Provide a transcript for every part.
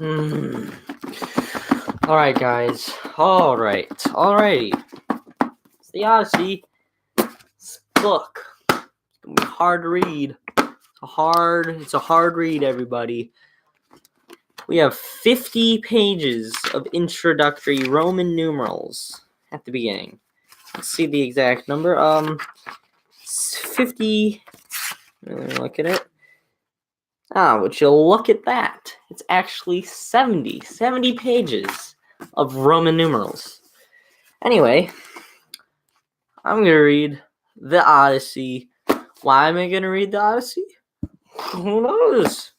Alright, guys. Alrighty. It's the Odyssey. This book. It's gonna be hard to read. It's a hard read, everybody. We have 50 pages of introductory Roman numerals at the beginning. Let's see the exact number. It's 50. Look at it. Would you look at that? It's actually 70 pages of Roman numerals. Anyway, I'm going to read the Odyssey. Why am I going to read the Odyssey? Who knows?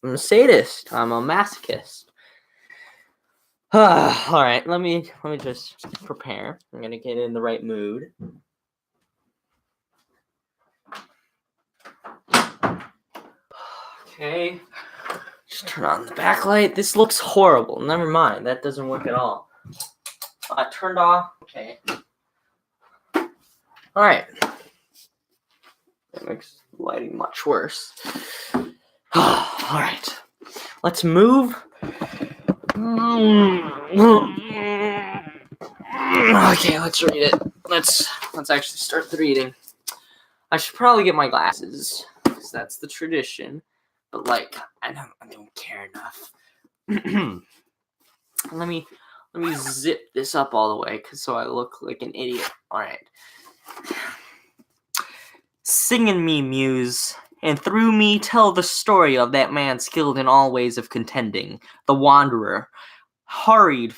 I'm a sadist. I'm a masochist. All right, let me just prepare. I'm going to get in the right mood. Okay. Just turn on the backlight. This looks horrible. Never mind. That doesn't work at all. I turned off. Okay. Alright. That makes lighting much worse. Alright. Let's move. Okay, let's read it. Let's actually start the reading. I should probably get my glasses, because that's the tradition. But I don't care enough. Let me zip this up all the way, so I look like an idiot. All right. Sing in me, Muse, and through me tell the story of that man skilled in all ways of contending, the wanderer, hurried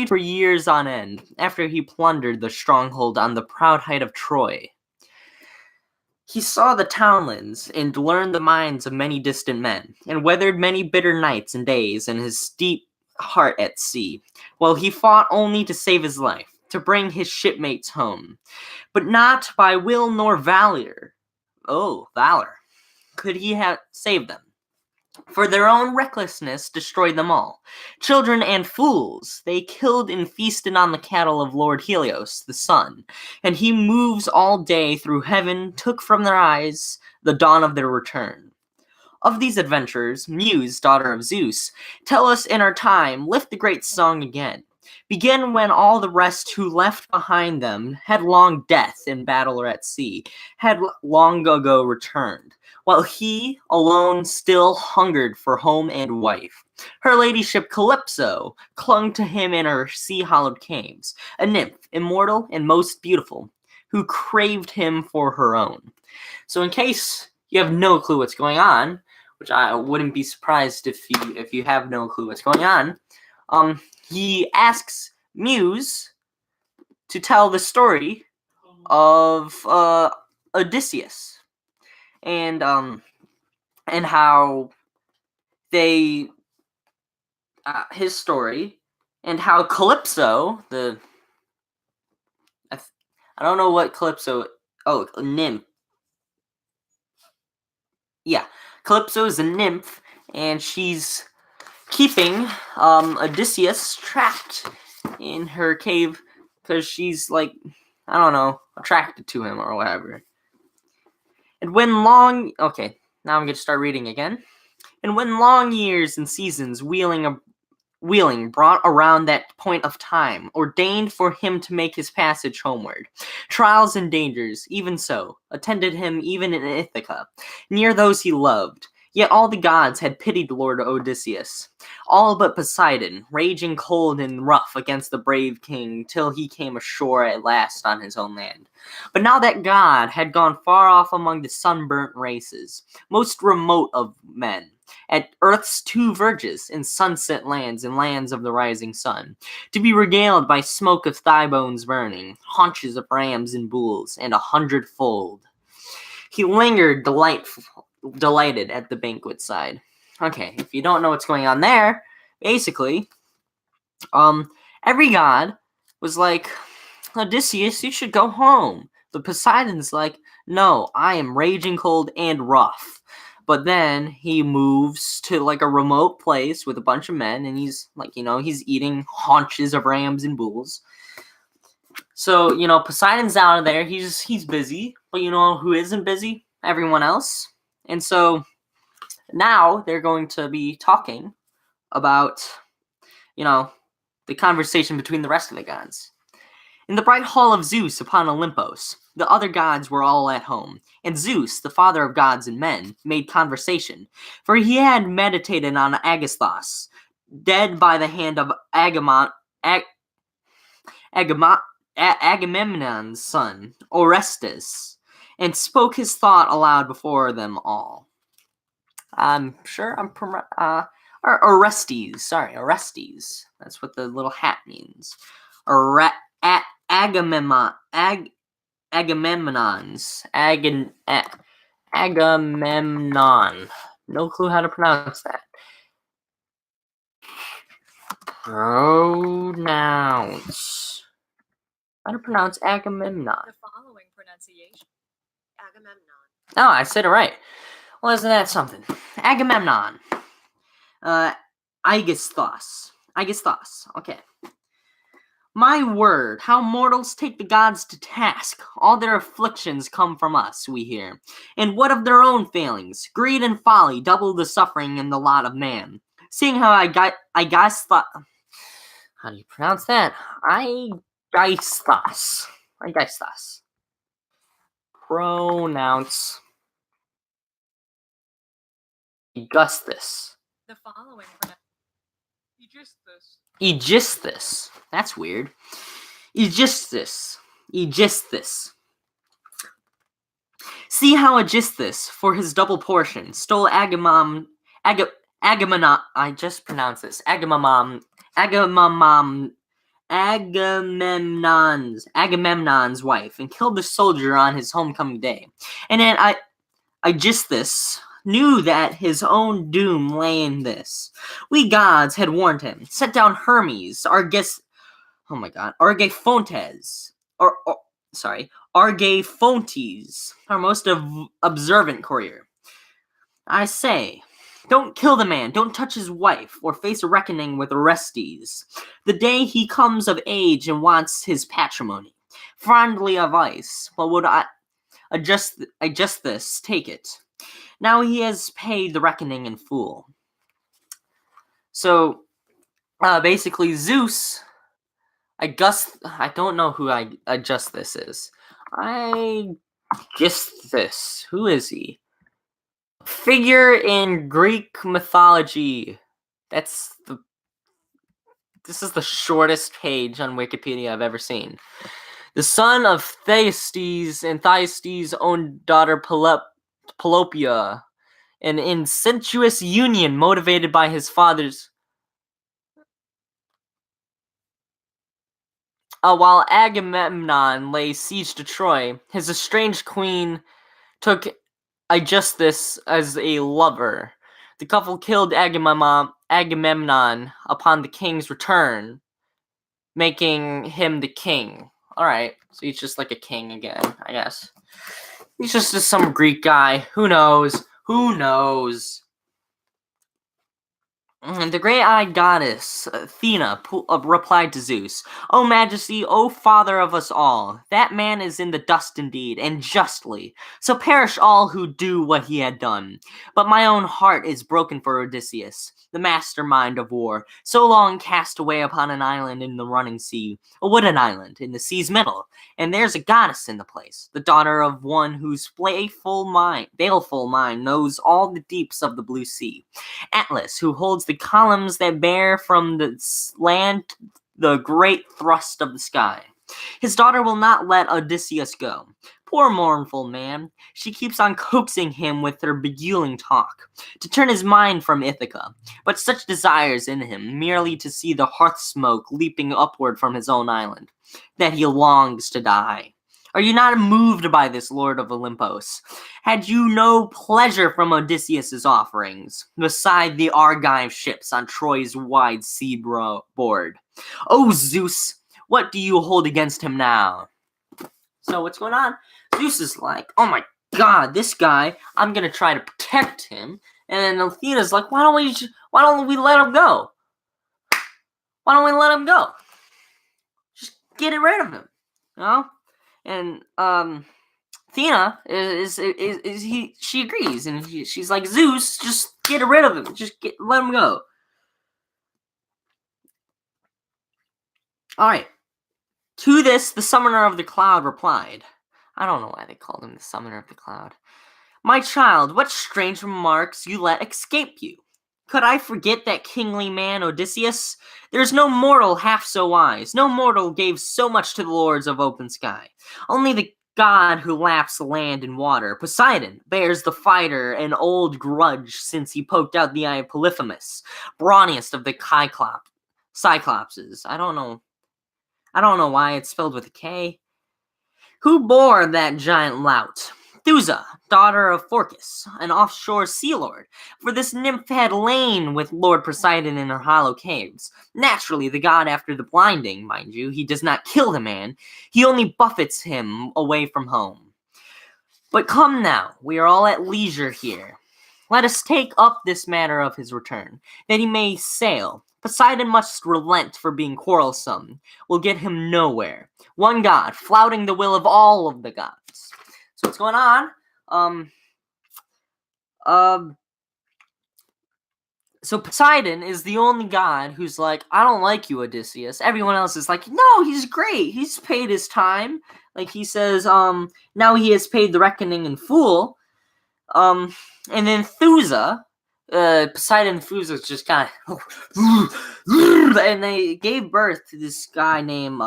for years on end, after he plundered the stronghold on the proud height of Troy. He saw the townlands, and learned the minds of many distant men, and weathered many bitter nights and days in his deep heart at sea, while he fought only to save his life, to bring his shipmates home. But not by will nor valor. Valor. Could he have saved them? For their own recklessness destroyed them all. Children and fools, they killed and feasted on the cattle of Lord Helios, the sun, and he moves all day through heaven, took from their eyes the dawn of their return. Of these adventures, Muse, daughter of Zeus, tell us in our time, lift the great song again. Begin when all the rest who left behind them had long death in battle or at sea, had long ago returned, while he alone still hungered for home and wife. Her ladyship Calypso clung to him in her sea-hollowed caves, a nymph, immortal and most beautiful, who craved him for her own. So in case you have no clue what's going on, which I wouldn't be surprised if you have no clue what's going on, he asks Muse to tell the story of Odysseus and how they his story, and how Calypso, I don't know what Calypso. A nymph. Yeah, Calypso is a nymph, and she's keeping Odysseus trapped in her cave because she's attracted to him or whatever. And when long now I'm going to start reading again. And when long years and seasons wheeling brought around that point of time, ordained for him to make his passage homeward, trials and dangers, even so, attended him even in Ithaca, near those he loved. Yet all the gods had pitied Lord Odysseus, all but Poseidon, raging cold and rough against the brave king, till he came ashore at last on his own land. But now that god had gone far off among the sunburnt races, most remote of men, at earth's two verges, in sunset lands and lands of the rising sun, to be regaled by smoke of thigh bones burning, haunches of rams and bulls, and 100-fold. He lingered delighted at the banquet side. Okay, if you don't know what's going on there, basically, every god was like, Odysseus, you should go home. But Poseidon's like, no, I am raging cold and rough. But then he moves to a remote place with a bunch of men, and he's he's eating haunches of rams and bulls. So, Poseidon's out of there. He's busy. But who isn't busy? Everyone else. And so Now they're going to be talking about, the conversation between the rest of the gods. In the bright hall of Zeus upon Olympos, the other gods were all at home, and Zeus, the father of gods and men, made conversation, for he had meditated on Agasthos, dead by the hand of Agamemnon's son, Orestes, and spoke his thought aloud before them all. I'm sure or Orestes. Sorry, Orestes. That's what the little hat means. Agamemnon. No clue how to pronounce that. Pronounce. How to pronounce Agamemnon? The following pronunciation. Agamemnon. Oh, I said it right. Well, isn't that something? Agamemnon. Aegisthus. Okay. My word, how mortals take the gods to task. All their afflictions come from us, we hear. And what of their own failings? Greed and folly double the suffering in the lot of man. Seeing how Aegisthus. How do you pronounce that? Aegisthus. Pronounce Augustus. The following Aegisthus. That's weird. Aegisthus. See how Aegisthus, for his double portion, stole Agamemnon. I just pronounced this. Agamemnon's wife, and killed the soldier on his homecoming day. And then Aegisthus knew that his own doom lay in this. We gods had warned him, sent down Hermes, Argefontes, our most observant courier. I say, don't kill the man, don't touch his wife, or face a reckoning with Orestes, the day he comes of age and wants his patrimony. Fondly advice, but would I adjust this, take it. Now he has paid the reckoning in full. So, basically, Zeus, I don't know who Augustus is. Augustus, who is he? Figure in Greek mythology. This is the shortest page on Wikipedia I've ever seen. The son of Thyestes and Thyestes' own daughter Penelope, an incestuous union motivated by his father's. While Agamemnon lay siege to Troy, his estranged queen took Aegisthus as a lover. The couple killed Agamemnon upon the king's return, making him the king. Alright, so he's just like a king again, I guess. He's just some Greek guy. Who knows? And the great-eyed goddess, Athena, replied to Zeus, O Majesty, O Father of us all, that man is in the dust indeed, and justly. So perish all who do what he had done. But my own heart is broken for Odysseus, the mastermind of war, so long cast away upon an island in the running sea, a wooded island in the sea's middle. And there's a goddess in the place, the daughter of one whose baleful mind knows all the deeps of the blue sea. Atlas, who holds the columns that bear from the land the great thrust of the sky. His daughter will not let Odysseus go. Poor mournful man, she keeps on coaxing him with her beguiling talk, to turn his mind from Ithaca, but such desires in him, merely to see the hearth smoke leaping upward from his own island, that he longs to die. Are you not moved by this, Lord of Olympos? Had you no pleasure from Odysseus's offerings, beside the Argive ships on Troy's wide sea board? O Zeus, what do you hold against him now? So what's going on? Zeus is like, oh my god, this guy, I'm gonna try to protect him. And then Athena's like, why don't we let him go? Just get rid of him, you know? And Athena she agrees, and she's like, Zeus, just get rid of him, let him go. All right. To this, the summoner of the cloud replied. I don't know why they called him the summoner of the cloud. My child, what strange remarks you let escape you? Could I forget that kingly man Odysseus? There's no mortal half so wise. No mortal gave so much to the lords of open sky. Only the god who laps land and water, Poseidon, bears the fighter an old grudge since he poked out the eye of Polyphemus, brawniest of the Cyclopses. I don't know why it's spelled with a K. Who bore that giant lout? Thusa, daughter of Phorcys, an offshore sea lord, for this nymph had lain with Lord Poseidon in her hollow caves. Naturally, the god, after the blinding, mind you, he does not kill the man, he only buffets him away from home. But come now, we are all at leisure here. Let us take up this matter of his return, that he may sail. Poseidon must relent for being quarrelsome. We'll get him nowhere. One god, flouting the will of all of the gods. So what's going on? So Poseidon is the only god who's like, I don't like you, Odysseus. Everyone else is like, no, he's great. He's paid his time. Like he says, now he has paid the reckoning in full. And then Thusa, Poseidon and Thusa just kind of, and they gave birth to this guy named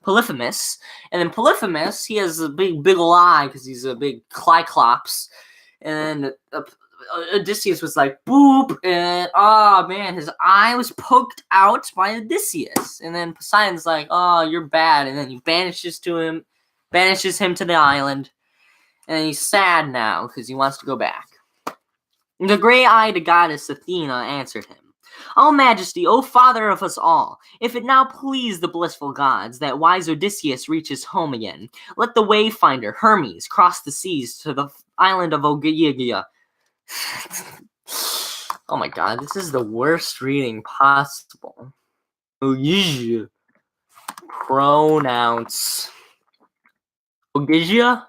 Polyphemus. And then Polyphemus, he has a big ol' eye because he's a big Cyclops. And Odysseus was like, boop, and oh man, his eye was poked out by Odysseus. And then Poseidon's like, oh, you're bad. And then he banishes him to the island. And he's sad now because he wants to go back. The gray-eyed goddess Athena answered him. O Majesty, O Father of us all, if it now please the blissful gods that wise Odysseus reaches home again, let the wayfinder Hermes cross the seas to the island of Ogygia. Oh my god, this is the worst reading possible. Ogygia. Pronounce. Ogygia?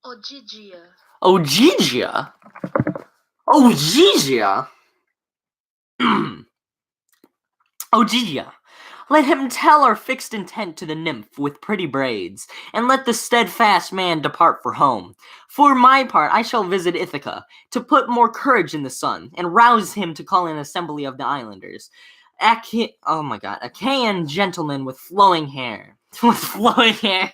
Ogygia. Ogygia? Ogygia? Ogygia, let him tell our fixed intent to the nymph with pretty braids, and let the steadfast man depart for home. For my part, I shall visit Ithaca, to put more courage in the son, and rouse him to call an assembly of the islanders. Achaean gentlemen with flowing hair. With flowing hair.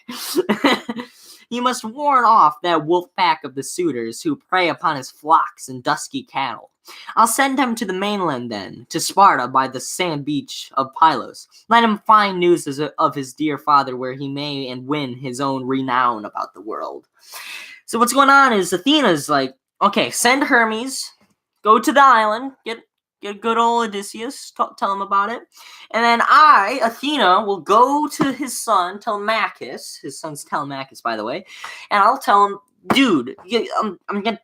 He must warn off that wolf pack of the suitors who prey upon his flocks and dusky cattle. I'll send him to the mainland then, to Sparta by the sand beach of Pylos. Let him find news of his dear father where he may and win his own renown about the world. So what's going on is Athena's like, okay, send Hermes, go to the island, get good old Odysseus, tell him about it. And then I, Athena, will go to his son, Telemachus. His son's Telemachus, by the way. And I'll tell him, dude, I'm going to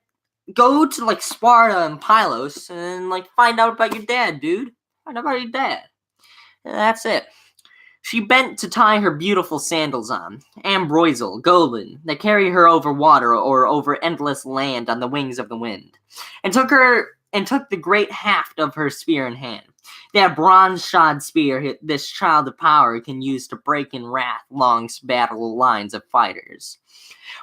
go to, like, Sparta and Pylos and, like, find out about your dad, dude. Find out about your dad. And that's it. She bent to tie her beautiful sandals on, ambrosial, golden, that carry her over water or over endless land on the wings of the wind, and took the great haft of her spear in hand. That bronze-shod spear this child of power can use to break in wrath long battle lines of fighters.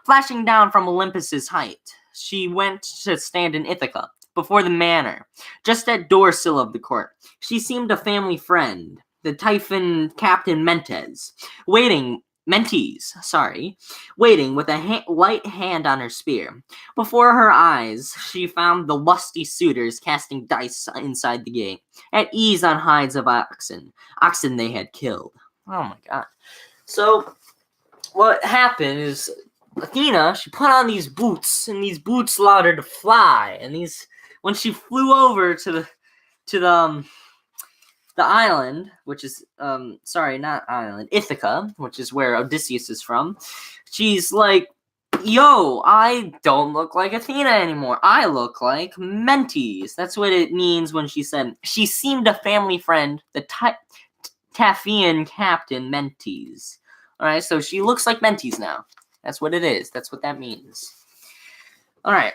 Flashing down from Olympus's height, she went to stand in Ithaca, before the manor, just at door-sill of the court. She seemed a family friend, the Typhon Captain Mentes, waiting with a light hand on her spear. Before her eyes, she found the lusty suitors casting dice inside the gate, at ease on hides of oxen they had killed. Oh my god. So, what happened is, Athena, she put on these boots, and these boots allowed her to fly, and when she flew over to the island, which is, Ithaca, which is where Odysseus is from, she's like, yo, I don't look like Athena anymore. I look like Mentes. That's what it means when she said, she seemed a family friend, the Taphian captain Mentes. Alright, so she looks like Mentes now. That's what it is. That's what that means. All right.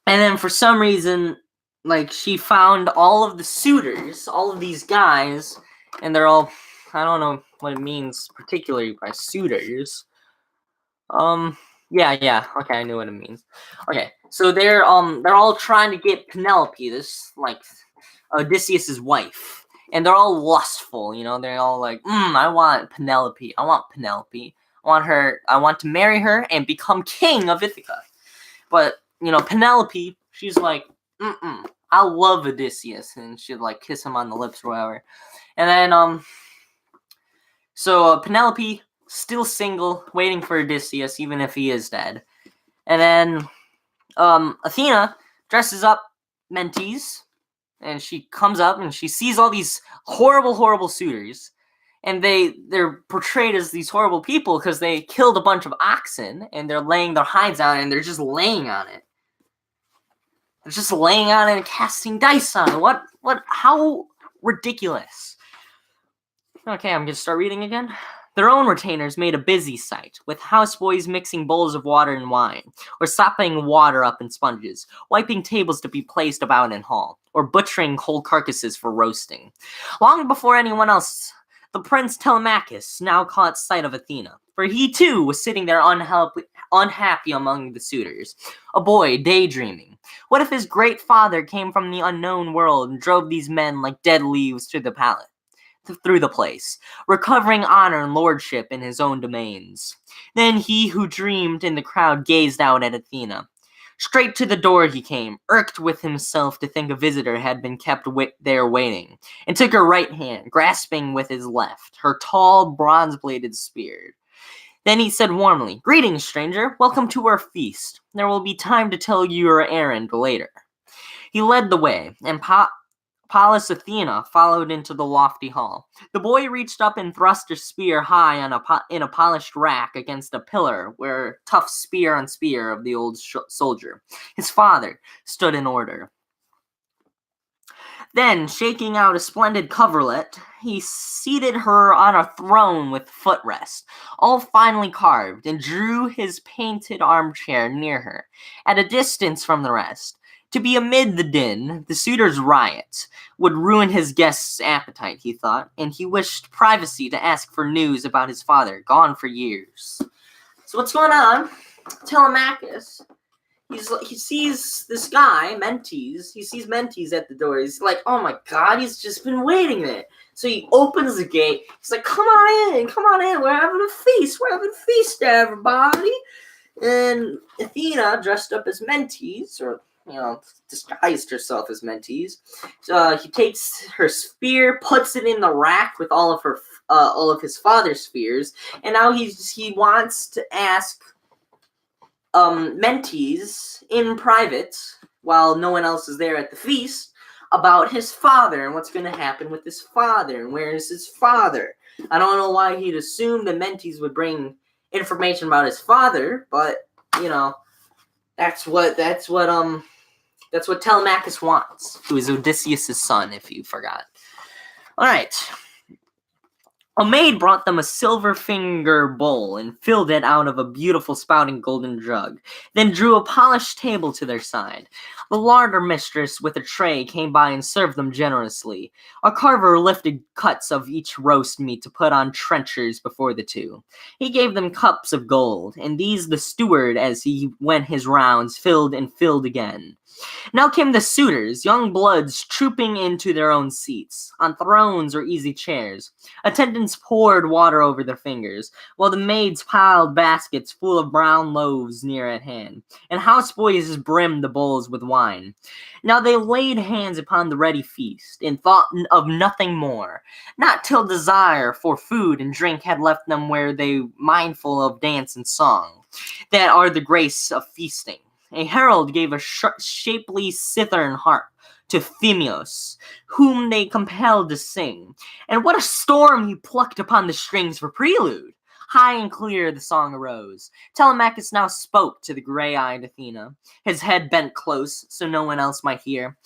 And then for some reason, like, she found all of the suitors, all of these guys, and they're all, I don't know what it means particularly by suitors. Yeah, okay, I knew what it means. Okay, so they're all trying to get Penelope, this, like, Odysseus's wife. And they're all lustful, you know, they're all like, I want Penelope, I want her, I want to marry her and become king of Ithaca. But, you know, Penelope, she's like, I love Odysseus, and she'd, like, kiss him on the lips or whatever. And then, so Penelope, still single, waiting for Odysseus, even if he is dead. And then, Athena dresses up Mentes, and she comes up, and she sees all these horrible, horrible suitors. And they're portrayed as these horrible people because they killed a bunch of oxen, and they're laying their hides out, and they're just laying on it. They're just laying on it and casting dice on it. How ridiculous. Okay, I'm gonna start reading again. Their own retainers made a busy sight, with houseboys mixing bowls of water and wine, or sopping water up in sponges, wiping tables to be placed about in hall, or butchering whole carcasses for roasting. Long before anyone else, the prince Telemachus now caught sight of Athena, for he too was sitting there unhappy among the suitors, a boy daydreaming. What if his great father came from the unknown world and drove these men like dead leaves through the place, recovering honor and lordship in his own domains? Then he who dreamed in the crowd gazed out at Athena. Straight to the door he came, irked with himself to think a visitor had been kept there waiting, and took her right hand, grasping with his left, her tall, bronze-bladed spear. Then he said warmly, "Greetings, stranger. Welcome to our feast. There will be time to tell you your errand later." He led the way, and Pallas Athena followed into the lofty hall. The boy reached up and thrust a spear high in a polished rack against a pillar where tough spear on spear of the old soldier. His father stood in order. Then, shaking out a splendid coverlet, he seated her on a throne with footrest, all finely carved, and drew his painted armchair near her, at a distance from the rest. To be amid the din, the suitors' riot, would ruin his guest's appetite, he thought, and he wished privacy to ask for news about his father, gone for years. So what's going on? Telemachus, he sees this guy, Mentes. He sees Mentes at the door. He's like, oh my god, he's just been waiting there. So he opens the gate. He's like, come on in. We're having a feast, everybody. And Athena, dressed up as Mentes, or, you know, disguised herself as Mentes. So he takes her spear, puts it in the rack with all of his father's spears, and now he wants to ask Mentes in private, while no one else is there at the feast, about his father and what's going to happen with his father and where is his father. I don't know why he'd assume that Mentes would bring information about his father, but you know, that's what Telemachus wants, who is Odysseus' son, if you forgot. All right. A maid brought them a silver finger bowl and filled it out of a beautiful spouting golden jug, then drew a polished table to their side. The larder mistress with a tray came by and served them generously. A carver lifted cuts of each roast meat to put on trenchers before the two. He gave them cups of gold, and these the steward, as he went his rounds, filled and filled again. Now came the suitors, young bloods trooping into their own seats, on thrones or easy chairs. Attendants poured water over their fingers, while the maids piled baskets full of brown loaves near at hand, and houseboys brimmed the bowls with wine. Now they laid hands upon the ready feast, and thought of nothing more, not till desire for food and drink had left them where they mindful of dance and song, that are the grace of feasting. A herald gave a shapely cithern harp to Phemios, whom they compelled to sing. And what a storm he plucked upon the strings for prelude! High and clear the song arose. Telemachus now spoke to the gray-eyed Athena, his head bent close so no one else might hear.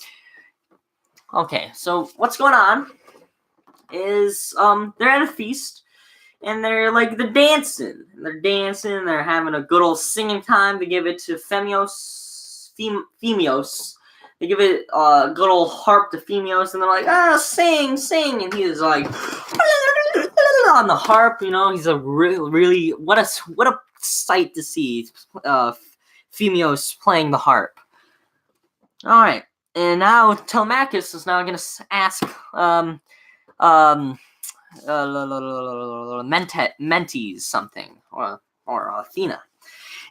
Okay, so what's going on is they're at a feast, and they're dancing. They're dancing. They're having a good old singing time. They give it to Phemios. They give it a good old harp to Phemios, and they're like, sing, sing, and he is like on the harp. He's a really what a sight to see. Phemios playing the harp. All right, and now Telemachus is now going to ask Mentes something, or Athena.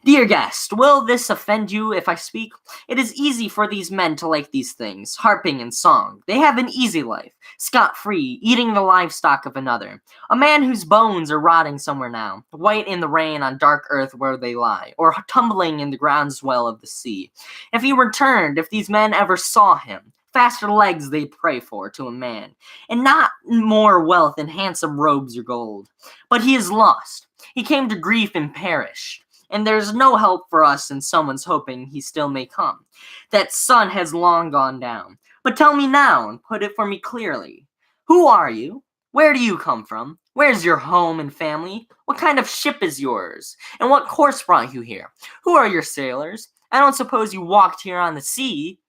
Dear guest, will this offend you if I speak? It is easy for these men to like these things, harping and song. They have an easy life, scot-free, eating the livestock of another. A man whose bones are rotting somewhere now, white in the rain on dark earth where they lie, or tumbling in the groundswell of the sea. If he returned, if these men ever saw him, faster legs they pray for to a man, and not more wealth and handsome robes or gold. But he is lost. He came to grief and perished. And there's no help for us, and someone's hoping he still may come. That sun has long gone down. But tell me now, and put it for me clearly. Who are you? Where do you come from? Where's your home and family? What kind of ship is yours? And what course brought you here? Who are your sailors? I don't suppose you walked here on the sea.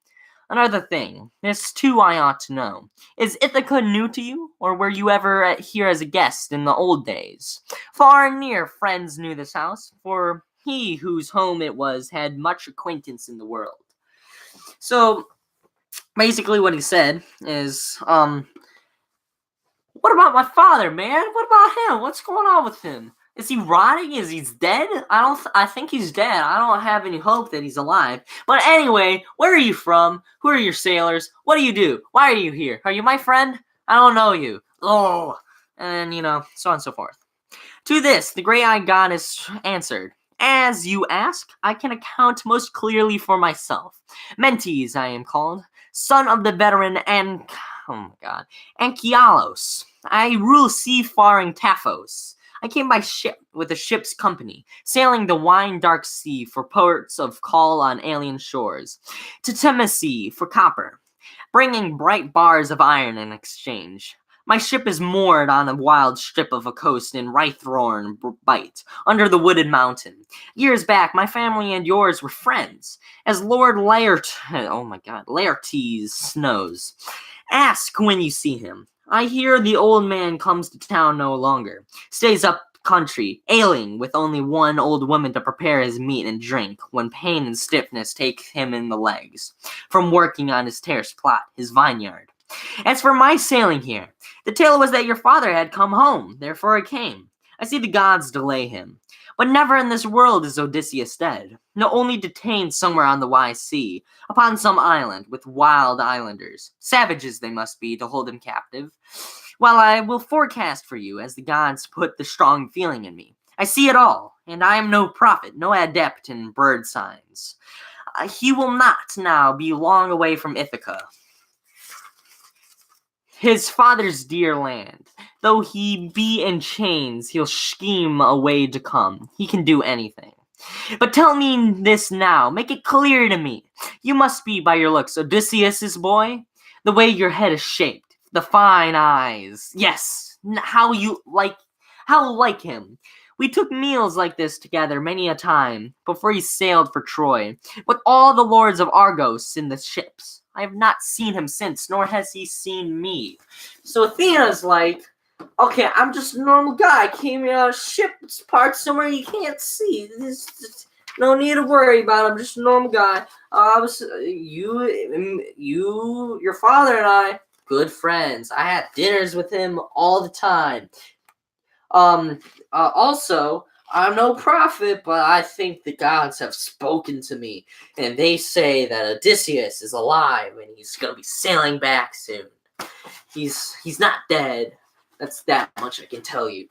Another thing, there's two I ought to know. Is Ithaca new to you, or were you ever here as a guest in the old days? Far and near friends knew this house, for he whose home it was had much acquaintance in the world. So, basically what he said is, what about my father, man? What about him? What's going on with him? Is he rotting? Is he dead? I think he's dead. I don't have any hope that he's alive. But anyway, where are you from? Who are your sailors? What do you do? Why are you here? Are you my friend? I don't know you. Oh. And, so on and so forth. To this, the gray-eyed goddess answered, as you ask, I can account most clearly for myself. Mentes, I am called, son of the veteran Anchialos. I rule seafaring Taphos. I came by ship with a ship's company, sailing the wine-dark sea for ports of call on alien shores, to Temesi for copper, bringing bright bars of iron in exchange. My ship is moored on a wild strip of a coast in Rythorn Bight, under the wooded mountain. Years back, my family and yours were friends, as Lord Laertes knows. Ask when you see him. I hear the old man comes to town no longer, stays up country, ailing, with only one old woman to prepare his meat and drink, when pain and stiffness take him in the legs, from working on his terraced plot, his vineyard. As for my sailing here, the tale was that your father had come home, therefore I came. I see the gods delay him. But never in this world is Odysseus dead, no, only detained somewhere on the wide sea, upon some island, with wild islanders. Savages they must be, to hold him captive. While I will forecast for you, as the gods put the strong feeling in me. I see it all, and I am no prophet, no adept in bird signs. He will not now be long away from Ithaca, his father's dear land. Though he be in chains, he'll scheme a way to come. He can do anything. But tell me this now, make it clear to me. You must be, by your looks, Odysseus's boy? The way your head is shaped, the fine eyes. Yes, how like him. We took meals like this together many a time, before he sailed for Troy, with all the lords of Argos in the ships. I have not seen him since, nor has he seen me. So Athena's like, okay, I'm just a normal guy. I came here on a ship parked somewhere you can't see. There's no need to worry about it. I'm just a normal guy. Your father and I, good friends. I had dinners with him all the time. Also, I'm no prophet, but I think the gods have spoken to me, and they say that Odysseus is alive, and he's gonna be sailing back soon. He's not dead. That's that much I can tell you.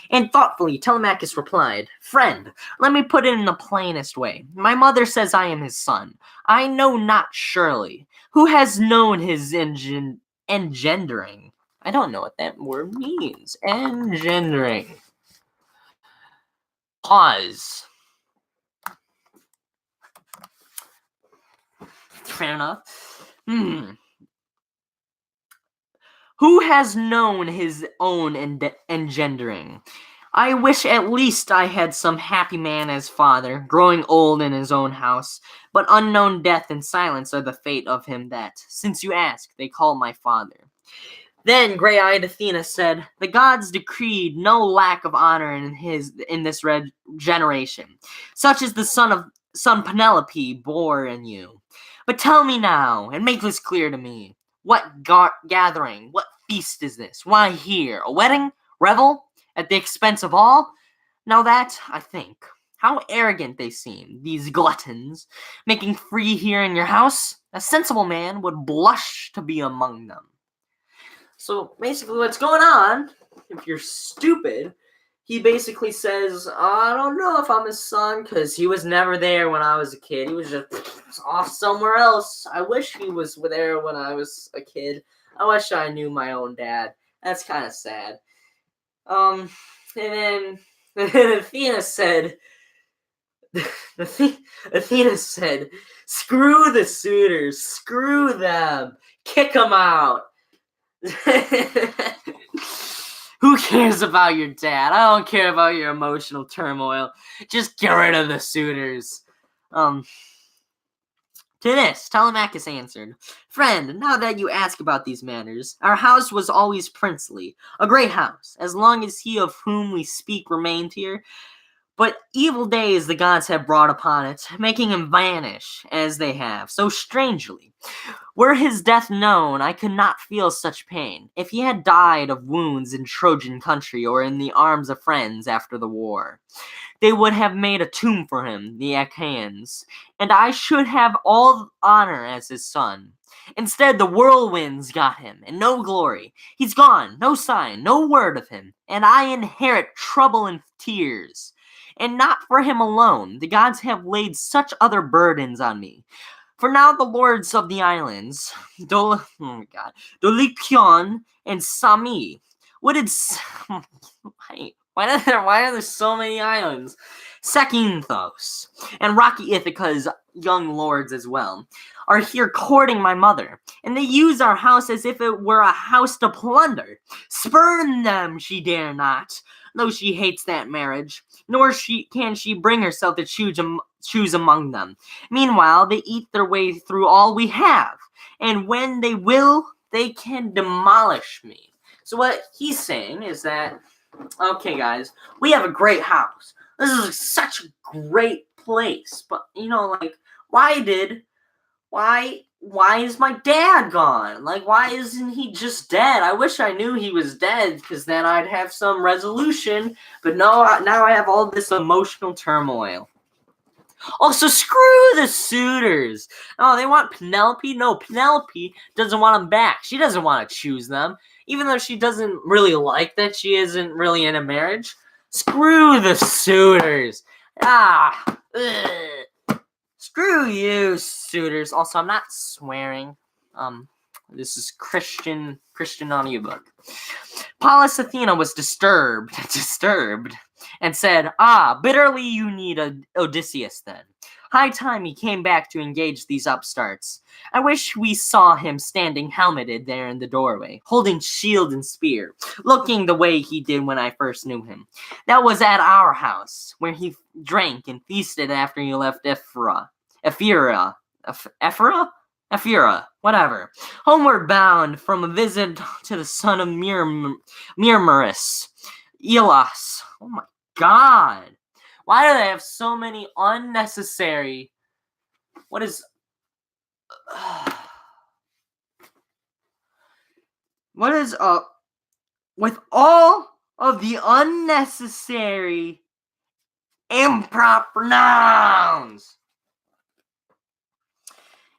And thoughtfully, Telemachus replied, Friend, let me put it in the plainest way. My mother says I am his son. I know not surely. Who has known his engendering? I don't know what that word means. Engendering. Pause. Fair enough. Who has known his own engendering? I wish at least I had some happy man as father, growing old in his own house, but unknown death and silence are the fate of him that, since you ask, they call my father. Then gray-eyed Athena said, the gods decreed no lack of honor in this generation, such as the son Penelope bore in you. But tell me now, and make this clear to me, what gathering, what feast is this? Why here? A wedding? Revel? At the expense of all? Now that, I think, how arrogant they seem, these gluttons, making free here in your house. A sensible man would blush to be among them. So basically what's going on, if you're stupid, he basically says, I don't know if I'm his son, because he was never there when I was a kid. He was just off somewhere else. I wish he was there when I was a kid. I wish I knew my own dad. That's kind of sad. And then Athena said, screw the suitors, screw them, kick them out. Who cares about your dad? I don't care about your emotional turmoil. Just get rid of the suitors. To this, Telemachus answered, friend, now that you ask about these matters, our house was always princely, a great house, as long as he of whom we speak remained here. But evil days the gods have brought upon it, making him vanish, as they have, so strangely. Were his death known, I could not feel such pain. If he had died of wounds in Trojan country or in the arms of friends after the war, they would have made a tomb for him, the Achaeans, and I should have all honor as his son. Instead, the whirlwinds got him, and no glory. He's gone, no sign, no word of him, and I inherit trouble and tears. And not for him alone. The gods have laid such other burdens on me. For now the lords of the islands, Dolichion and Sami, why are there so many islands? Zakynthos and rocky Ithaca's young lords as well, are here courting my mother, and they use our house as if it were a house to plunder. Spurn them she dare not, though she hates that marriage, nor can she bring herself to choose among them. Meanwhile, they eat their way through all we have, and when they will, they can demolish me. So what he's saying is that, okay guys, we have a great house. This is such a great place, but why is my dad gone? Why isn't he just dead? I wish I knew he was dead, because then I'd have some resolution, but no, now I have all this emotional turmoil. Also, screw the suitors. Oh, they want Penelope? No, Penelope doesn't want them back. She doesn't want to choose them, even though she doesn't really like that she isn't really in a marriage. Screw the suitors. Screw you, suitors. Also, I'm not swearing. This is Christian audiobook. Pallas Athena was disturbed, and said, bitterly you need Odysseus then. High time he came back to engage these upstarts. I wish we saw him standing helmeted there in the doorway, holding shield and spear, looking the way he did when I first knew him. That was at our house, where he drank and feasted after he left Ephyra, whatever. Homeward bound from a visit to the son of Myrmerus, Elos. Oh my god. Why do they have so many unnecessary... with all of the unnecessary improper nouns?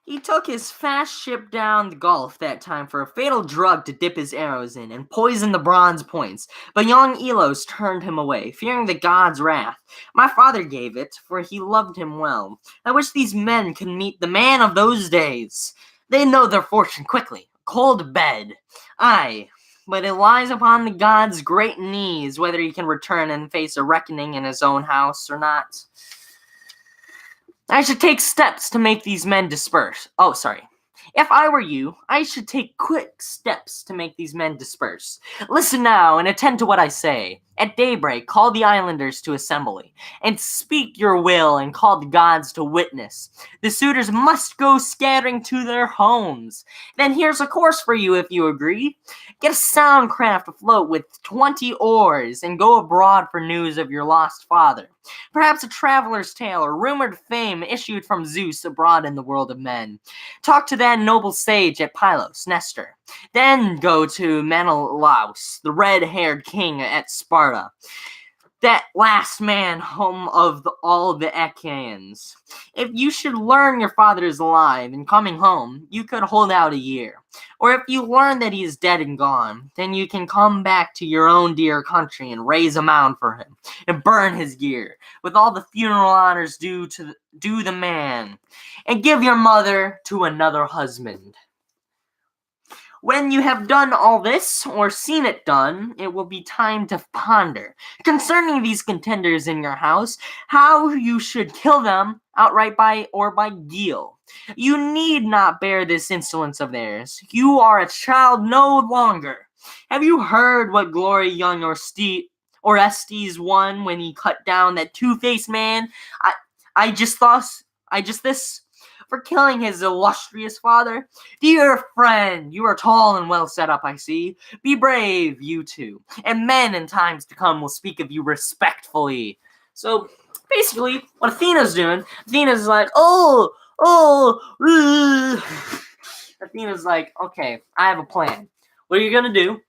He took his fast ship down the Gulf that time for a fatal drug to dip his arrows in and poison the bronze points, but young Elos turned him away, fearing the god's wrath. My father gave it, for he loved him well. I wish these men could meet the man of those days. They know their fortune quickly. Cold bed. Aye, but it lies upon the god's great knees whether he can return and face a reckoning in his own house or not. I should take steps to make these men disperse. Oh, sorry. If I were you, I should take quick steps to make these men disperse. Listen now and attend to what I say. At daybreak, call the islanders to assembly, and speak your will and call the gods to witness. The suitors must go scattering to their homes. Then here's a course for you if you agree. Get a sound craft afloat with 20 oars and go abroad for news of your lost father. Perhaps a traveler's tale or rumored fame issued from Zeus abroad in the world of men. Talk to that noble sage at Pylos, Nestor. Then go to Menelaus, the red-haired king at Sparta. That last man home of all the Achaeans. If you should learn your father is alive and coming home, you could hold out a year. Or if you learn that he is dead and gone, then you can come back to your own dear country and raise a mound for him and burn his gear with all the funeral honors due the man, and give your mother to another husband. When you have done all this, or seen it done, it will be time to ponder concerning these contenders in your house, how you should kill them outright by deal. You need not bear this insolence of theirs. You are a child no longer. Have you heard what glory young Orestes won when he cut down that two-faced man? For killing his illustrious father? Dear friend, you are tall and well set up, I see. Be brave, you two, and men in times to come will speak of you respectfully. So, basically, what Athena's doing, Athena's like, Athena's like, okay, I have a plan. What are you gonna do?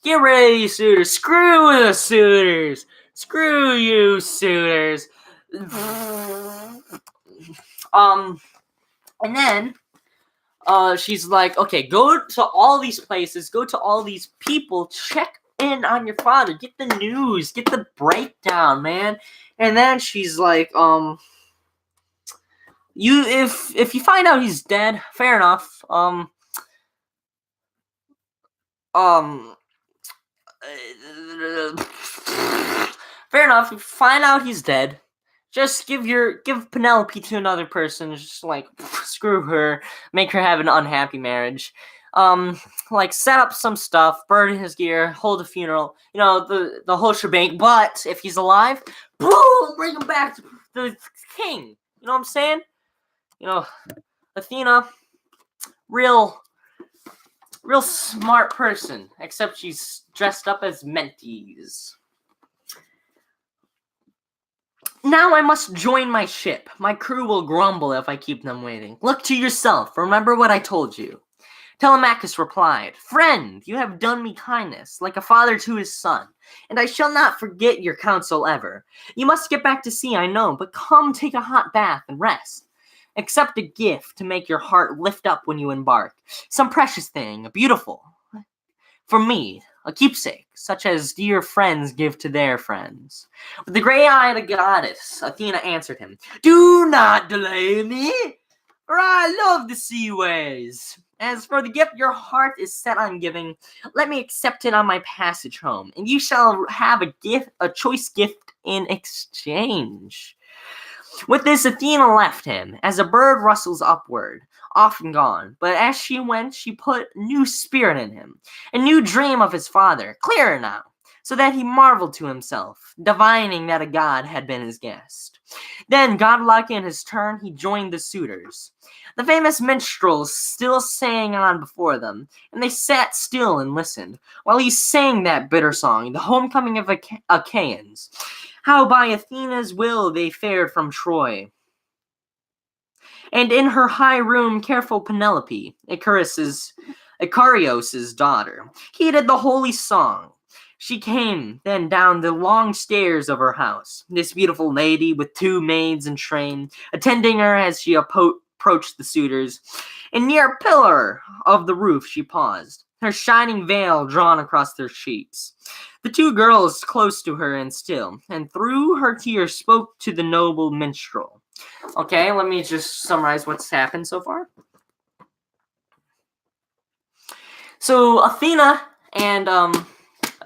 Get ready, suitors. Screw the suitors. Screw you, suitors. And then, she's like, okay, go to all these places, go to all these people, check in on your father, get the news, get the breakdown, man. And then she's like, if you find out he's dead, fair enough. Fair enough. If you find out he's dead, just give Penelope to another person. Just like screw her, make her have an unhappy marriage. Like set up some stuff, burn his gear, hold a funeral. You know, the whole shebang. But if he's alive, boom, bring him back to the king. You know what I'm saying? You know, Athena, real smart person. Except she's dressed up as Mentes. Now I must join my ship. My crew will grumble if I keep them waiting. Look to yourself. Remember what I told you. Telemachus replied, Friend, you have done me kindness, like a father to his son, and I shall not forget your counsel ever. You must get back to sea, I know, but come take a hot bath and rest. Accept a gift to make your heart lift up when you embark. Some precious thing, beautiful. For me, a keepsake, such as dear friends give to their friends. With the gray-eyed goddess, Athena answered him, Do not delay me, for I love the sea ways. As for the gift your heart is set on giving, let me accept it on my passage home, and you shall have a choice gift in exchange. With this, Athena left him, as a bird rustles upward, off and gone. But as she went, she put new spirit in him, a new dream of his father, clearer now, so that he marveled to himself, divining that a god had been his guest. Then, godlike in his turn, he joined the suitors. The famous minstrels still sang on before them, and they sat still and listened, while he sang that bitter song, the homecoming of Achaeans, how by Athena's will they fared from Troy. And in her high room, careful Penelope, Icarios's daughter, heeded the holy song. She came then down the long stairs of her house, this beautiful lady with two maids in train, attending her as she approached the suitors. And near a pillar of the roof she paused, her shining veil drawn across their cheeks. The two girls close to her and still, and through her tears spoke to the noble minstrel. Okay, let me just summarize what's happened so far. So Athena and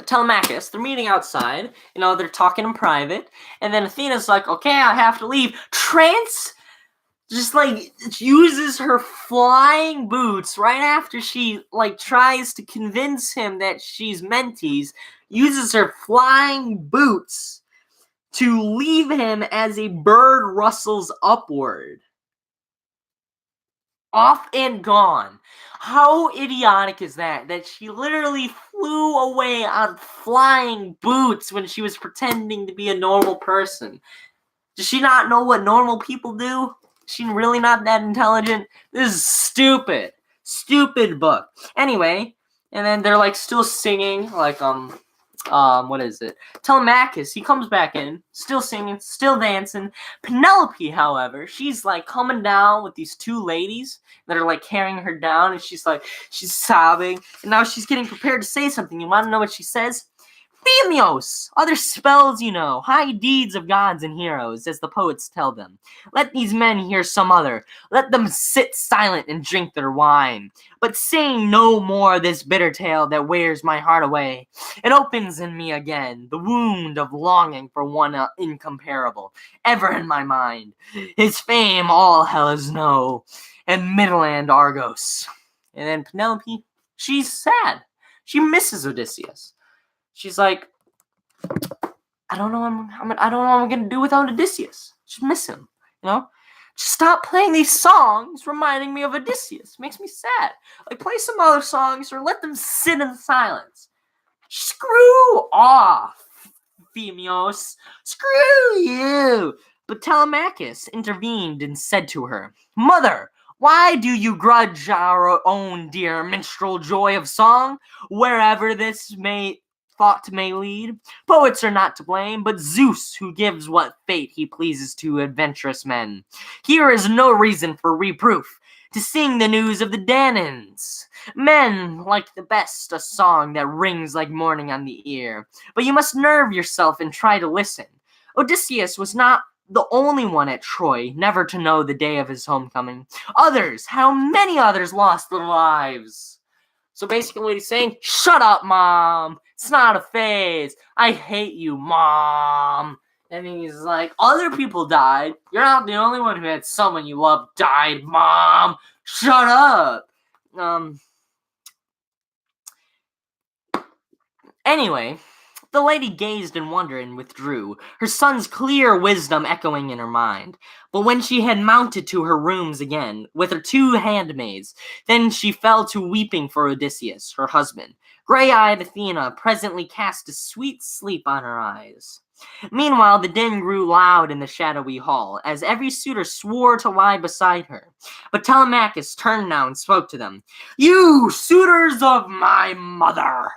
Telemachus, they're meeting outside. You know, they're talking in private, and then Athena's like, "Okay, I have to leave." just like uses her flying boots right after she like tries to convince him that she's Mentes, uses her flying boots to leave him as a bird rustles upward. Off and gone. How idiotic is that? That she literally flew away on flying boots when she was pretending to be a normal person. Does she not know what normal people do? Is she really not that intelligent? This is stupid. Stupid book. Anyway, and then they're like still singing, like what is it? Telemachus, he comes back in, still singing, still dancing. Penelope, however, she's like coming down with these two ladies that are like carrying her down, and she's sobbing, and now she's getting prepared to say something. You want to know what she says? Themios, other spells you know, high deeds of gods and heroes, as the poets tell them. Let these men hear some other, let them sit silent and drink their wine. But sing no more this bitter tale that wears my heart away. It opens in me again, the wound of longing for one incomparable, ever in my mind. His fame all hells know, and Midland Argos. And then Penelope, she's sad. She misses Odysseus. She's like, I don't know what I'm gonna do without Odysseus. Just miss him, you know? Just stop playing these songs reminding me of Odysseus. Makes me sad. Like, play some other songs or let them sit in silence. Screw off, Themios. Screw you. But Telemachus intervened and said to her, Mother, why do you grudge our own dear minstrel joy of song, wherever this thought may lead? Poets are not to blame, but Zeus, who gives what fate he pleases to adventurous men. Here is no reason for reproof, to sing the news of the Danaans. Men like the best a song that rings like morning on the ear, but you must nerve yourself and try to listen. Odysseus was not the only one at Troy never to know the day of his homecoming. Others, how many others lost their lives? So basically what he's saying, shut up, Mom. It's not a phase. I hate you, Mom. And he's like, other people died. You're not the only one who had someone you love died, Mom. Shut up. Anyway, the lady gazed in wonder and withdrew, her son's clear wisdom echoing in her mind. But when she had mounted to her rooms again, with her two handmaids, then she fell to weeping for Odysseus, her husband. Gray-eyed Athena presently cast a sweet sleep on her eyes. Meanwhile, the din grew loud in the shadowy hall, as every suitor swore to lie beside her. But Telemachus turned now and spoke to them. You suitors of my mother!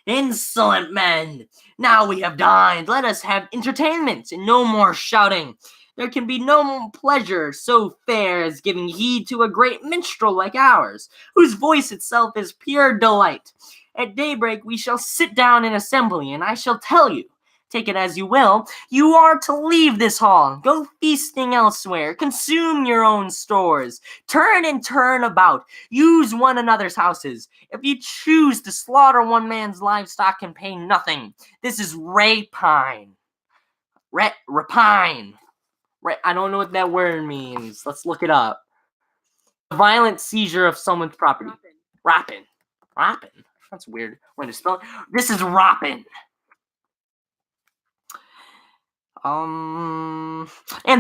Insolent men! Now we have dined, let us have entertainment, and no more shouting. There can be no pleasure so fair as giving heed to a great minstrel like ours, whose voice itself is pure delight. At daybreak we shall sit down in assembly, and I shall tell you, take it as you will, you are to leave this hall, go feasting elsewhere, consume your own stores, turn and turn about, use one another's houses. If you choose to slaughter one man's livestock and pay nothing, this is rapine. Rapine. I don't know what that word means. Let's look it up. A violent seizure of someone's property. Rapine. Rapine? That's a weird way to spell it. This is rapine. And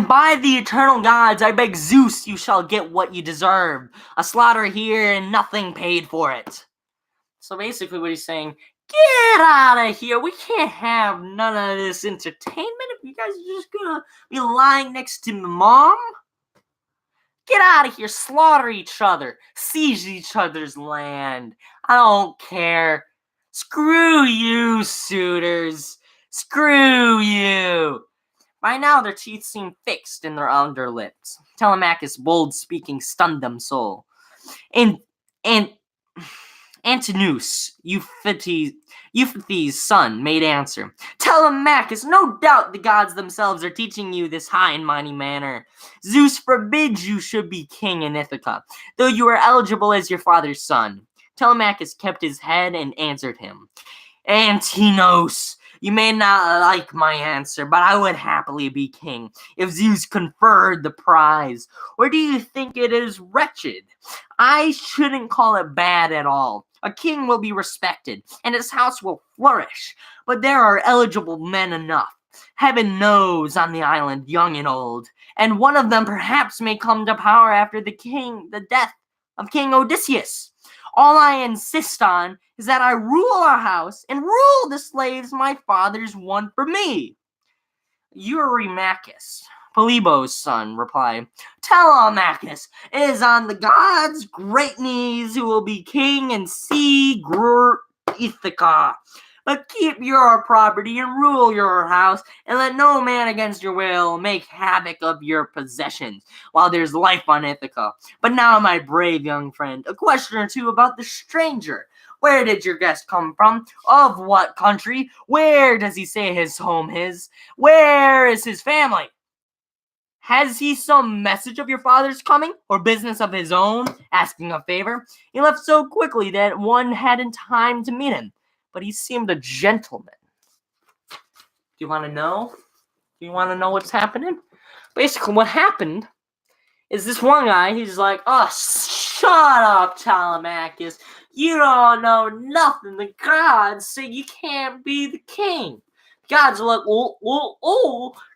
by the eternal gods, I beg Zeus, you shall get what you deserve. A slaughter here and nothing paid for it. So basically what he's saying, get out of here. We can't have none of this entertainment if you guys are just gonna be lying next to Mom. Get out of here. Slaughter each other. Seize each other's land. I don't care. Screw you, suitors. Screw you. By now their teeth seemed fixed in their underlips. Telemachus' bold speaking stunned them so. And Antinous, Euphates' son, made answer. Telemachus, no doubt the gods themselves are teaching you this high and mighty manner. Zeus forbids you should be king in Ithaca, though you are eligible as your father's son. Telemachus kept his head and answered him. Antinous, You may not like my answer, but I would happily be king if Zeus conferred the prize. Or do you think it is wretched? I shouldn't call it bad at all. A king will be respected, and his house will flourish. But there are eligible men enough. Heaven knows on the island, young and old, and one of them perhaps may come to power after the death of King Odysseus. All I insist on is that I rule our house and rule the slaves my fathers won for me. Eurymachus, Polybos' son, replied, Telemachus is on the gods' great knees who will be king and see Ithaca. But keep your property and rule your house, and let no man against your will make havoc of your possessions while there's life on Ithaca. But now, my brave young friend, a question or two about the stranger. Where did your guest come from? Of what country? Where does he say his home is? Where is his family? Has he some message of your father's coming, or business of his own, asking a favor? He left so quickly that one hadn't time to meet him, but he seemed a gentleman. Do you want to know? Do you want to know what's happening? Basically, what happened is this one guy, he's like, oh, shut up, Telemachus. You don't know nothing. The gods say you can't be the king. Gods are like,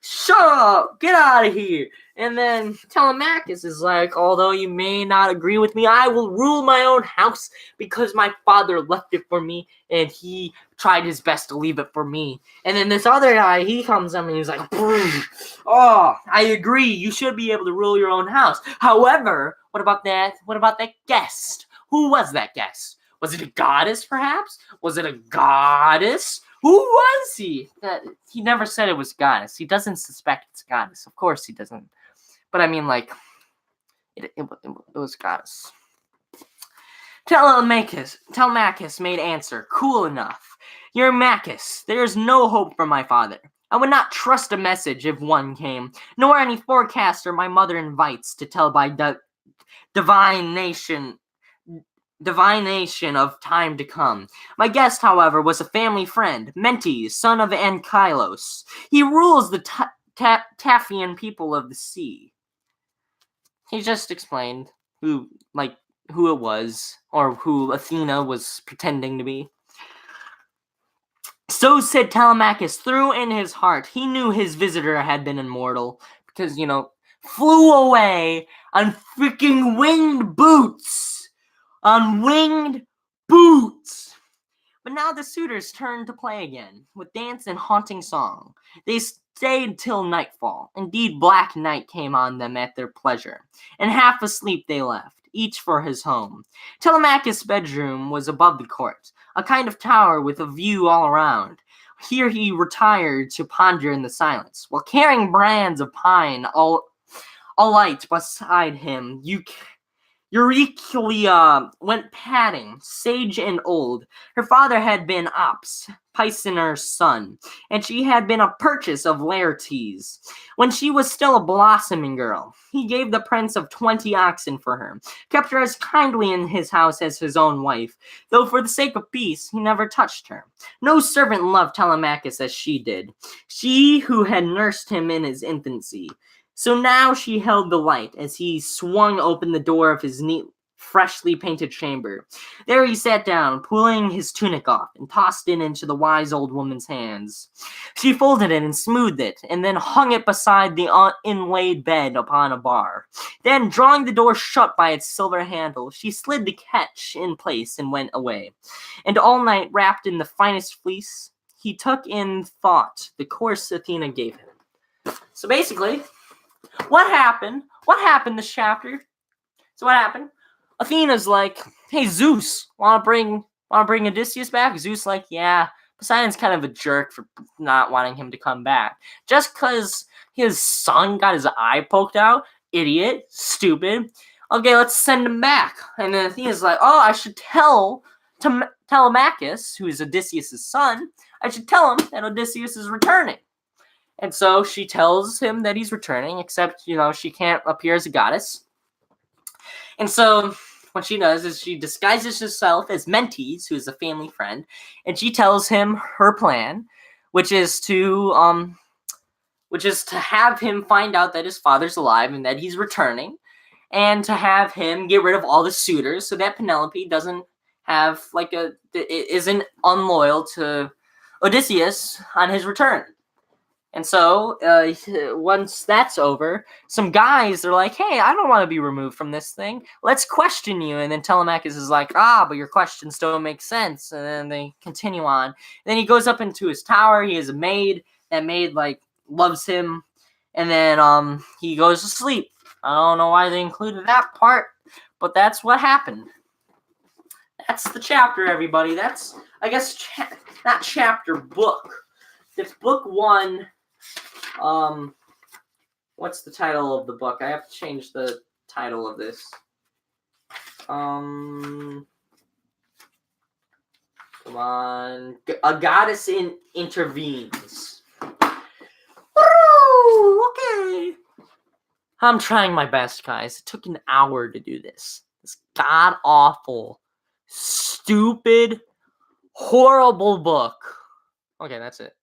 shut up, get out of here. And then Telemachus is like, although you may not agree with me, I will rule my own house because my father left it for me and he tried his best to leave it for me. And then this other guy, he comes up and he's like, oh, I agree, you should be able to rule your own house. However, what about that guest? Who was that guest? Was it a goddess, perhaps? Was it a goddess? Who was he? He never said it was goddess. He doesn't suspect it's goddess. Of course he doesn't. But I mean, like, it was goddess. Telemachus made answer, cool enough. Eurymachus, there is no hope for my father. I would not trust a message if one came, nor any forecaster my mother invites to tell by divination of time to come. My guest, however, was a family friend, Mentes, son of Anchilos. He rules the Taphian people of the sea. He just explained who it was, or who Athena was pretending to be. So said Telemachus, through in his heart. He knew his visitor had been immortal, because, flew away on freaking winged boots. On winged boots. But now the suitors turned to play again, with dance and haunting song. They stayed till nightfall. Indeed, black night came on them at their pleasure, and half asleep they left, each for his home. Telemachus' bedroom was above the court, a kind of tower with a view all around. Here he retired to ponder in the silence, while carrying brands of pine alight beside him. Eurycleia went padding, sage and old. Her father had been Ops, Pisenar's son, and she had been a purchase of Laertes. When she was still a blossoming girl, he gave the prince of 20 oxen for her, kept her as kindly in his house as his own wife, though for the sake of peace he never touched her. No servant loved Telemachus as she did, she who had nursed him in his infancy. So now she held the light as he swung open the door of his neat, freshly painted chamber. There he sat down, pulling his tunic off, and tossed it into the wise old woman's hands. She folded it and smoothed it, and then hung it beside the inlaid bed upon a bar. Then, drawing the door shut by its silver handle, she slid the catch in place and went away. And all night, wrapped in the finest fleece, he took in thought the course Athena gave him. So basically, what happened this chapter? So what happened? Athena's like, hey, Zeus, wanna bring Odysseus back? Zeus like, yeah. Poseidon's kind of a jerk for not wanting him to come back. Just because his son got his eye poked out. Idiot. Stupid. Okay, let's send him back. And then Athena's like, oh, I should tell Telemachus, who is Odysseus' son, I should tell him that Odysseus is returning. And so she tells him that he's returning, except, she can't appear as a goddess. And so what she does is she disguises herself as Mentes, who is a family friend, and she tells him her plan, which is to have him find out that his father's alive and that he's returning, and to have him get rid of all the suitors so that Penelope doesn't have isn't unloyal to Odysseus on his return. And so, once that's over, some guys are like, hey, I don't want to be removed from this thing. Let's question you. And then Telemachus is like, but your questions don't make sense. And then they continue on. And then he goes up into his tower. He has a maid. That maid, loves him. And then he goes to sleep. I don't know why they included that part, but that's what happened. That's the chapter, everybody. That's, I guess, not chapter, book. It's book 1. What's the title of the book? I have to change the title of this. Come on. A Goddess Intervenes. Woo! Okay. I'm trying my best, guys. It took an hour to do this. This god-awful, stupid, horrible book. Okay, that's it.